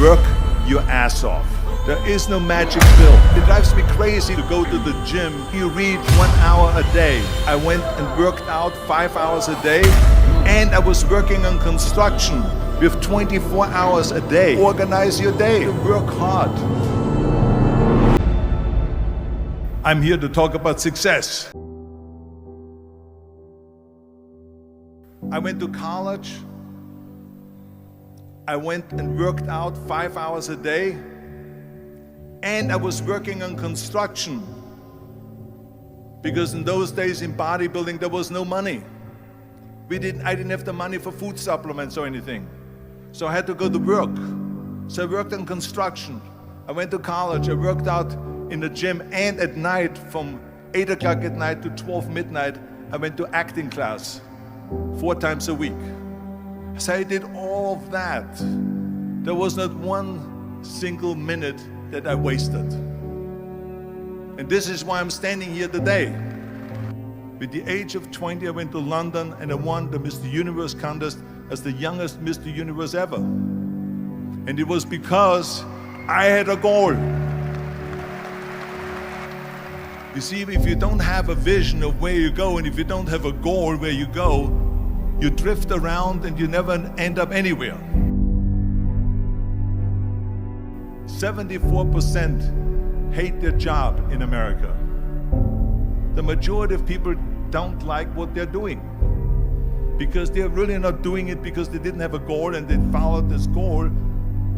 Work your ass off. There is no magic pill. It drives me crazy to go to the gym. You read 1 hour a day. I went and worked out 5 hours a day, and I was working on construction with 24 hours a day. Organize your day. Work hard. I'm here to talk about success. I went to college. I went and worked out 5 hours a day, and I was working on construction, because in those days in bodybuilding there was no money. I didn't have the money for food supplements or anything, so I had to go to work. So I worked on construction. I went to college. I worked out in the gym, and at night from 8 o'clock at night to 12 midnight I went to acting class 4 times a week. So I did all of that. There was not one single minute that I wasted. And this is why I'm standing here today. With the age of 20, I went to London and I won the Mr. Universe contest as the youngest Mr. Universe ever. And it was because I had a goal. You see, if you don't have a vision of where you go, and if you don't have a goal where you go, you drift around and you never end up anywhere. 74% hate their job in America. The majority of people don't like what they're doing, because they're really not doing it because they didn't have a goal and they followed this goal.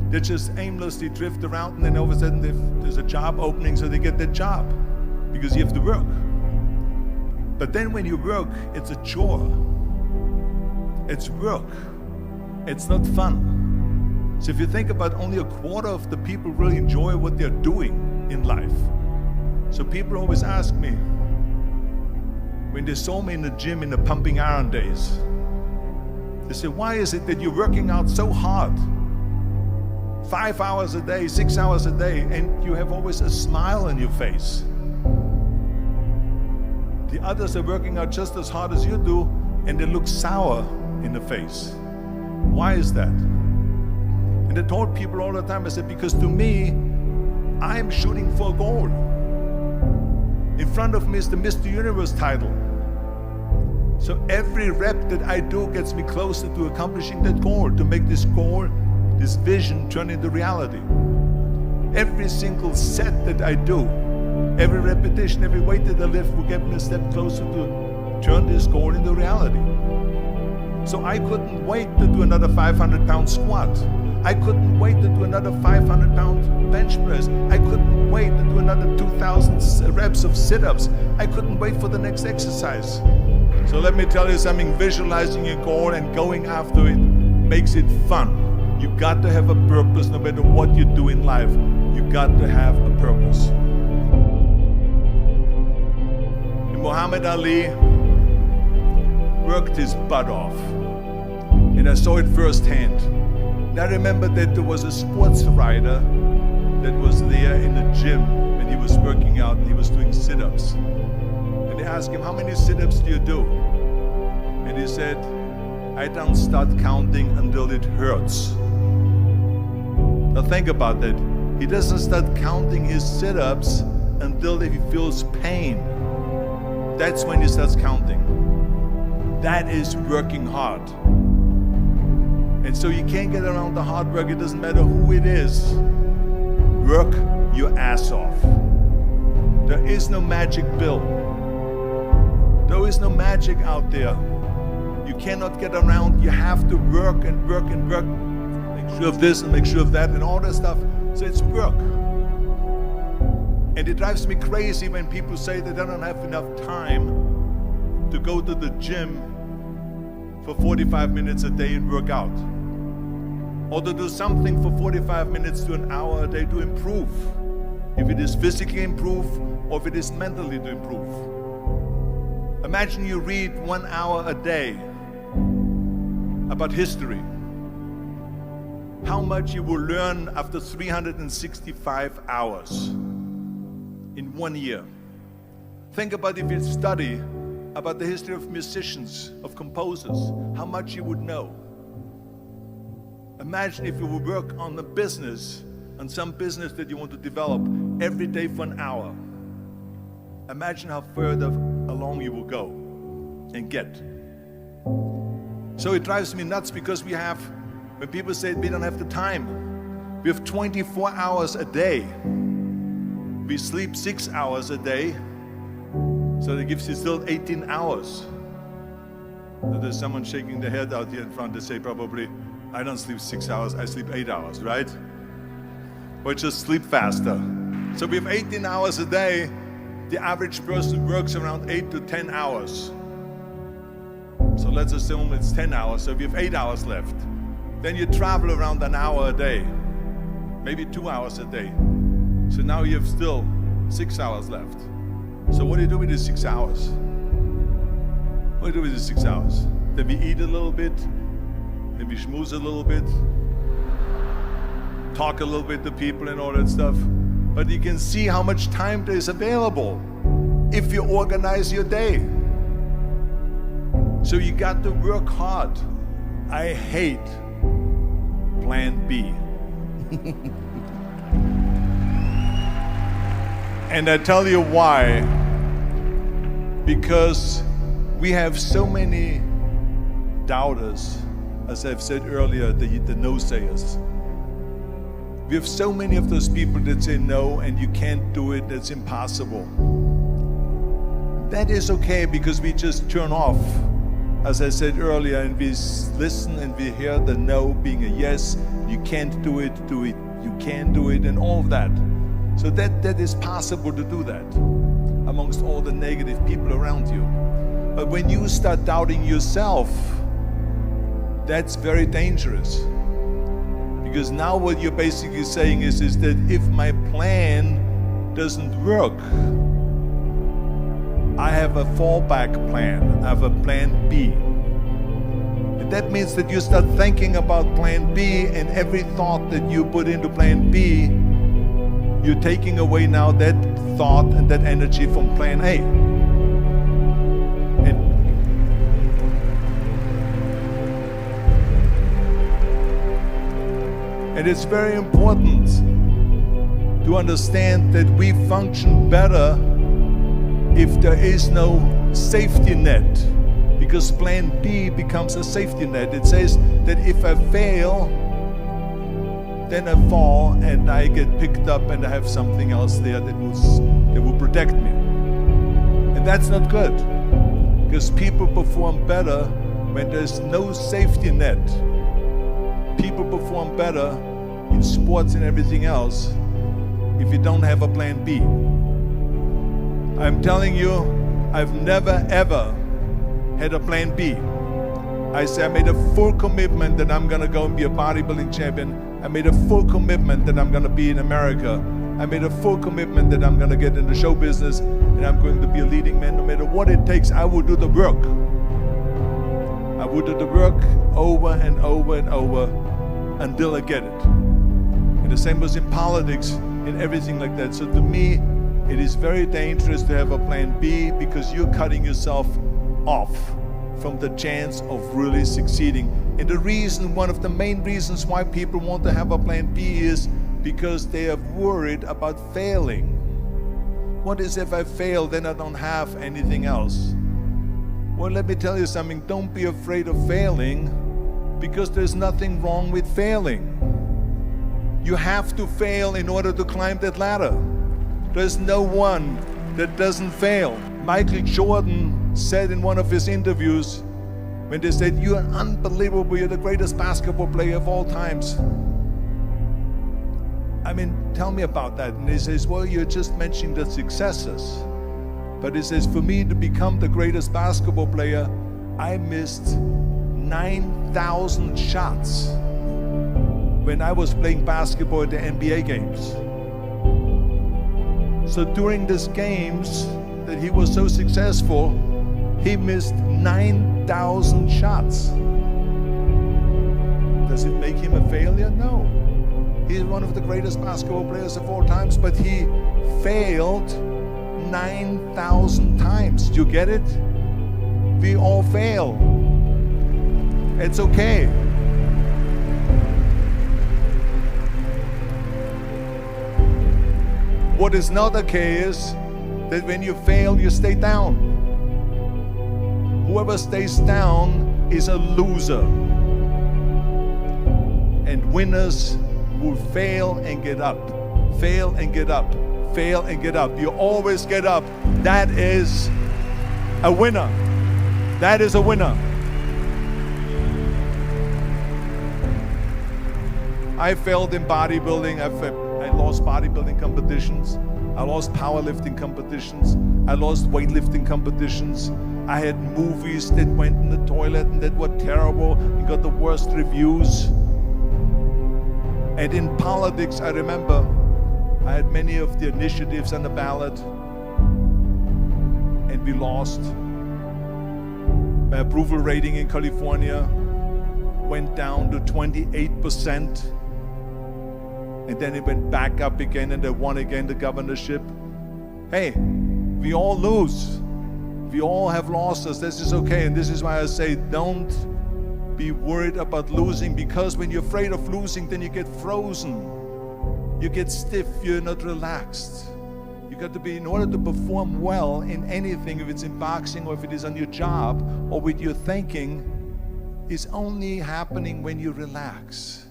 They just aimlessly drift around, and then all of a sudden there's a job opening, so they get that job because you have to work. But then when you work, it's a chore. It's work. It's not fun. So if you think about, only a quarter of the people really enjoy what they're doing in life. So people always ask me, when they saw me in the gym in the pumping iron days, they say, why is it that you're working out so hard? 5 hours a day, 6 hours a day, and you have always a smile on your face. The others are working out just as hard as you do, and they look sour in the face. Why is that? And I told people all the time, I said, because to me, I'm shooting for a goal. In front of me is the Mr. Universe title. So every rep that I do gets me closer to accomplishing that goal, to make this goal, this vision, turn into reality. Every single set that I do, every repetition, every weight that I lift will get me a step closer to turn this goal into reality. So I couldn't wait to do another 500-pound squat. I couldn't wait to do another 500-pound bench press. I couldn't wait to do another 2,000 reps of sit-ups. I couldn't wait for the next exercise. So let me tell you something, visualizing your goal and going after it makes it fun. You got to have a purpose. No matter what you do in life, you got to have a purpose. And Muhammad Ali worked his butt off, and I saw it firsthand. And I remember that there was a sports writer that was there in the gym when he was working out, and he was doing sit-ups. And they asked him, how many sit-ups do you do? And he said, I don't start counting until it hurts. Now think about that. He doesn't start counting his sit-ups until he feels pain. That's when he starts counting. That is working hard. And so you can't get around the hard work. It doesn't matter who it is. Work your ass off. There is no magic pill. There is no magic out there. You cannot get around. You have to work and work and work. Make sure of this and make sure of that and all that stuff. So it's work. And it drives me crazy when people say that they don't have enough time to go to the gym for 45 minutes a day and work out, or to do something for 45 minutes to an hour a day to improve, if it is physically improve or if it is mentally to improve. Imagine you read 1 hour a day about history. How much you will learn after 365 hours in 1 year. Think about if you study about the history of musicians, of composers, how much you would know. Imagine if you would work on a business, on some business that you want to develop every day for an hour. Imagine how further along you will go and get. So it drives me nuts because when people say we don't have the time, we have 24 hours a day. We sleep 6 hours a day, so that gives you still 18 hours. So there's someone shaking their head out here in front. They say probably, I don't sleep 6 hours, I sleep 8 hours, right? Or just sleep faster. So we have 18 hours a day. The average person works around 8 to 10 hours. So let's assume it's 10 hours, so we have 8 hours left. Then you travel around an hour a day, maybe 2 hours a day. So now you have still 6 hours left. So what do you do with these 6 hours? What do you do with these 6 hours? Then we eat a little bit, then we schmooze a little bit, talk a little bit to people and all that stuff. But you can see how much time there is available if you organize your day. So you got to work hard. I hate plan B. And I tell you why. Because we have so many doubters, as I've said earlier, the no-sayers. We have so many of those people that say no and you can't do it, that's impossible. That is okay because we just turn off, as I said earlier, and we listen and we hear the no being a yes. You can't do it, you can do it, and all of that. So that is possible to do that amongst all the negative people around you. But when you start doubting yourself, that's very dangerous. Because now what you're basically saying is that if my plan doesn't work, I have a fallback plan, I have a plan B. And that means that you start thinking about plan B, and every thought that you put into plan B, you're taking away now that thought and that energy from plan A. And it's very important to understand that we function better if there is no safety net, because plan B becomes a safety net. It says that if I fail, then I fall and I get picked up and I have something else there that will protect me. And that's not good, because people perform better when there's no safety net. People perform better in sports and everything else if you don't have a plan B. I'm telling you, I've never ever had a plan B. I made a full commitment that I'm gonna go and be a bodybuilding champion. I made a full commitment that I'm gonna be in America. I made a full commitment that I'm gonna get in the show business and I'm going to be a leading man. No matter what it takes, I will do the work. I will do the work over and over and over until I get it. And the same was in politics, in everything like that. So to me, it is very dangerous to have a plan B, because you're cutting yourself off from the chance of really succeeding. And the reason, one of the main reasons why people want to have a plan B is because they are worried about failing. What is if I fail, then I don't have anything else? Well, let me tell you something, don't be afraid of failing, because there's nothing wrong with failing. You have to fail in order to climb that ladder. There's no one that doesn't fail. Michael Jordan said in one of his interviews, when they said, "You're unbelievable, you're the greatest basketball player of all times." I mean, tell me about that. And he says, well, you're just mentioning the successes. But he says, for me to become the greatest basketball player, I missed 9,000 shots when I was playing basketball at the NBA games. So during these games that he was so successful, he missed 9,000 shots. Does it make him a failure? No. He's one of the greatest basketball players of all times, but he failed 9,000 times. Do you get it? We all fail. It's okay. What is not okay is that when you fail, you stay down. Whoever stays down is a loser. And winners will fail and get up, fail and get up, fail and get up. You always get up. That is a winner. That is a winner. I failed in bodybuilding. I lost bodybuilding competitions. I lost powerlifting competitions. I lost weightlifting competitions. I had movies that went in the toilet and that were terrible and got the worst reviews. And in politics, I remember I had many of the initiatives on the ballot, and we lost. My approval rating in California went down to 28%, and then it went back up again, and I won again the governorship. Hey, we all lose. We all have losses. This is okay, and this is why I say don't be worried about losing, because when you're afraid of losing, then you get frozen. You get stiff, you're not relaxed. You got to be, in order to perform well in anything, if it's in boxing or if it is on your job or with your thinking, is only happening when you relax.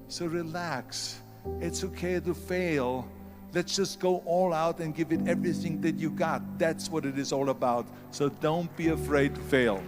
So relax. It's okay to fail. Let's just go all out and give it everything that you got. That's what it is all about. So don't be afraid to fail.